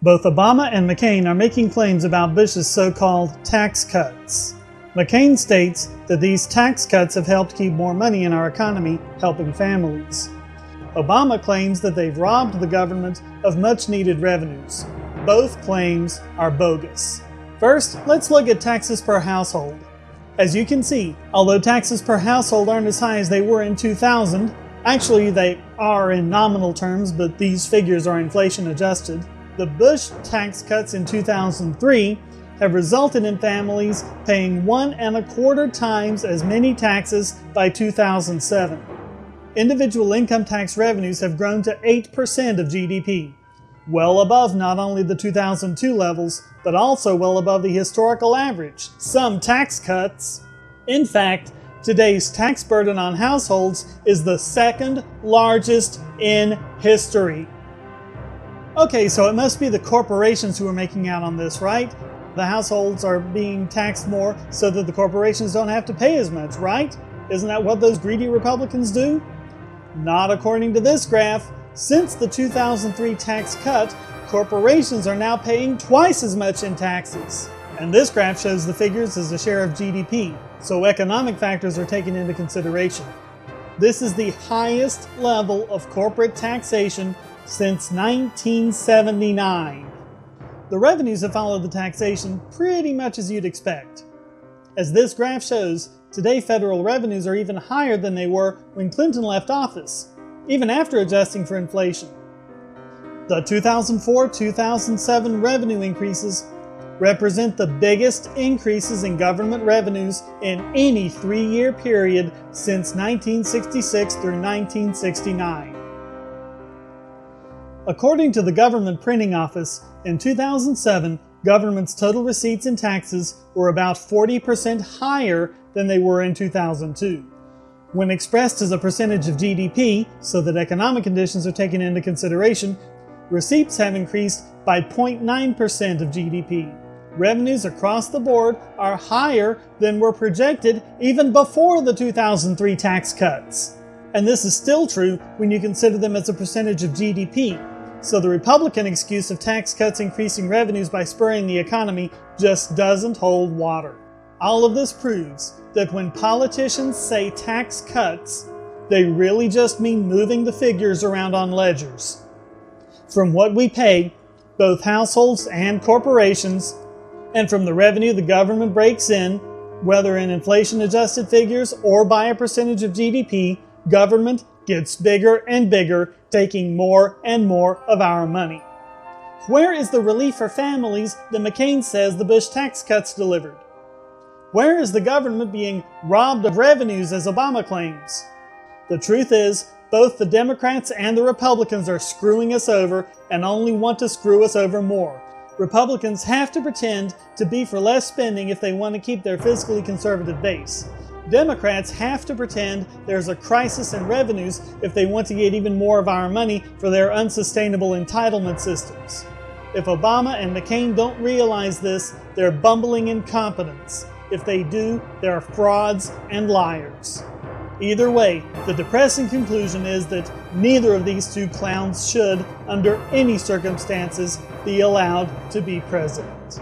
Both Obama and McCain are making claims about Bush's so-called tax cuts. McCain states that these tax cuts have helped keep more money in our economy, helping families. Obama claims that they've robbed the government of much-needed revenues. Both claims are bogus. First, let's look at taxes per household. As you can see, although taxes per household aren't as high as they were in 2000, actually they are in nominal terms, but these figures are inflation adjusted, the Bush tax cuts in 2003 have resulted in families paying 1.25 times as many taxes by 2007. Individual income tax revenues have grown to 8% of GDP, well above not only the 2002 levels, but also well above the historical average. Some tax cuts. In fact, today's tax burden on households is the second largest in history. Okay, so it must be the corporations who are making out on this, right? The households are being taxed more so that the corporations don't have to pay as much, right? Isn't that what those greedy Republicans do? Not according to this graph. Since the 2003 tax cut, corporations are now paying twice as much in taxes. And this graph shows the figures as a share of GDP, so economic factors are taken into consideration. This is the highest level of corporate taxation since 1979. The revenues have followed the taxation pretty much as you'd expect. As this graph shows, today federal revenues are even higher than they were when Clinton left office, even after adjusting for inflation. The 2004-2007 revenue increases represent the biggest increases in government revenues in any 3-year period since 1966 through 1969. According to the Government Printing Office, in 2007, government's total receipts in taxes were about 40% higher than they were in 2002. When expressed as a percentage of GDP, so that economic conditions are taken into consideration, receipts have increased by 0.9% of GDP. Revenues across the board are higher than were projected even before the 2003 tax cuts. And this is still true when you consider them as a percentage of GDP. So the Republican excuse of tax cuts increasing revenues by spurring the economy just doesn't hold water. All of this proves that when politicians say tax cuts, they really just mean moving the figures around on ledgers. From what we pay, both households and corporations, and from the revenue the government breaks in, whether in inflation-adjusted figures or by a percentage of GDP, government gets bigger and bigger, taking more and more of our money. Where is the relief for families that McCain says the Bush tax cuts delivered? Where is the government being robbed of revenues as Obama claims? The truth is, both the Democrats and the Republicans are screwing us over and only want to screw us over more. Republicans have to pretend to be for less spending if they want to keep their fiscally conservative base. Democrats have to pretend there's a crisis in revenues if they want to get even more of our money for their unsustainable entitlement systems. If Obama and McCain don't realize this, they're bumbling incompetents. If they do, they're frauds and liars. Either way, the depressing conclusion is that neither of these two clowns should, under any circumstances, be allowed to be president.